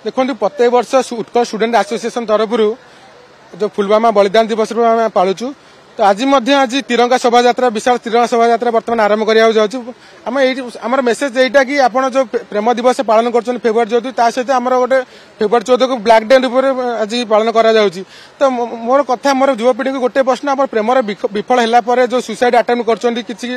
देखो प्रत्येक वर्ष उत्कल स्टूडेंट एसोसिएशन तरफ जो फुलवामा बलिदान दिवस आम पालुचु तो आज तिरंगा शोभा यात्रा विशाल तिरंगा शोभा यात्रा बर्तमान आरंभ करा आम मेसेज यहीटा कि आपड़ जो प्रेम दिवस पालन कर फेब्रुआरी 14 सहित आम गोटे फेब्रुआरी 14 को ब्लैक डे रूप आज पालन करा तो मोर कथा मोर युवपीढ़ी को गोटे प्रश्न आप प्रेमर विफल है जो सुसाइड अटेम्प्ट कर किसी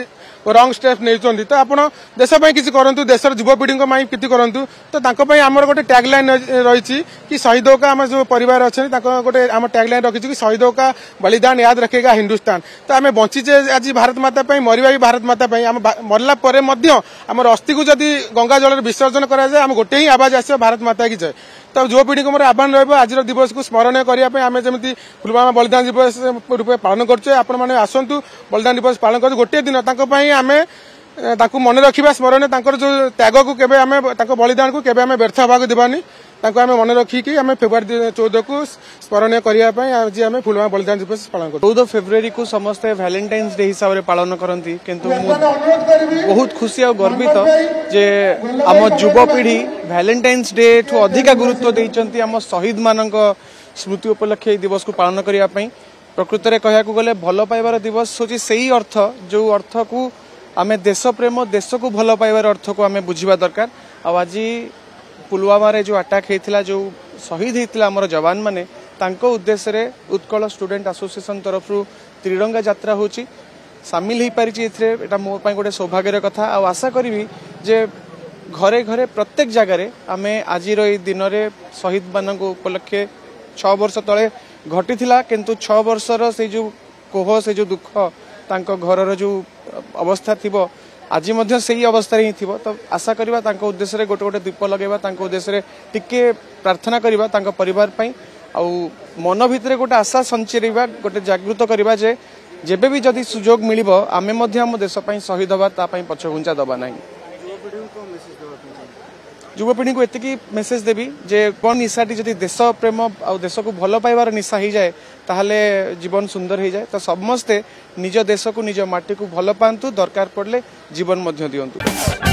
रंग स्टेप नहीं तो आप देशपाई किसी करूँ देशर युवपीढ़ी किसी करूँ तो आम गोटे टैगलाइन रही कि शहीदों का आम जो परिवार अच्छे गोटे आम टैगलाइन रखी कि शहीदों का बलिदान याद रखेगा हिंदुस्तान तो आम बंचीचे आज भारत माता मरवा भी भारत माता मरला आम अस्थि को जदि गंगा जल विसर्जन कराए आम गोटे ही आवाज आस भारत माता की जय तो युवपीढ़ी को मोर आह्वान रही आज दिवस को स्मरण करने आम जमी फुलवामा बलिदान दिवस रूप पालन कर आसतु बलिदान दिवस पालन कर गोटे दिन आम मन रखा स्मरण जो त्याग को केबे आम बलिदान को केबे आम व्यर्थ होगा देवानी आम मन रखिकी आम फेब्रुआरी 14 को स्मरण करने आज आम फुलवामा बलिदान दिवस पालन कर 14 फेब्रुआरी को समस्ते वैलेंटाइन्स डे हिसाब से पालन करती किंतु बहुत खुशी और गर्वित जे आम युवपीढ़ी वैलेंटाइन्स डे ठू अधिक गुरुत्व देइचंती आम शहीद मान स्मृति उपलक्षे दिवस को पालन करने प्रकृत में कहया गले भल पाइबार दिवस हूँ से अर्थ जो अर्थ को आम देश प्रेम देश को भल पाइबार अर्थ को आम बुझा दरकार आज पुलवामा रे जो अटैक होता जो शहीद होता आमर जवान मैंने उद्देश्य रे उत्कल स्टूडेंट एसोसिएशन तरफ त्रिरंगा यात्रा होची सामिल हो पारी मो गोटे सौभाग्यर कथा आशा करी जे घरे घरे प्रत्येक जगार आम आज दिन में शहीद मान उपलक्षे 6 वर्ष तले घटी किंतु 6 वर्षर से जो कोह से जो दुख तांको घरर जो अवस्था थिबो आज मध्य से ही अवस्था ही थिबो तो आशा करिबा तांको उद्देश्य रे गोटे गोटे दीप लगेबा तांको उद्देश्य रे टिके प्रार्थना करिबा तांको परिवार पई आउ मन भितरे गोटे आशा संचेरिबा गोटे जागृत करिबा जे जेबे भी जदि सुजोग मिलिबो आमे मध्य हम देश पई शहीद होबा ता पई पछघुंचा दबा नाही युवपीढ़ी को एतिकी मेसेज देवी जे कौन निशाटी जदि देश प्रेम आ देश को भल पाइबार निशा हो जाए ताहले जीवन सुंदर हो जाए तो समस्ते निज देश को निज माटी को भल पांतु दरकार पड़ले जीवन मध्य दियंतु।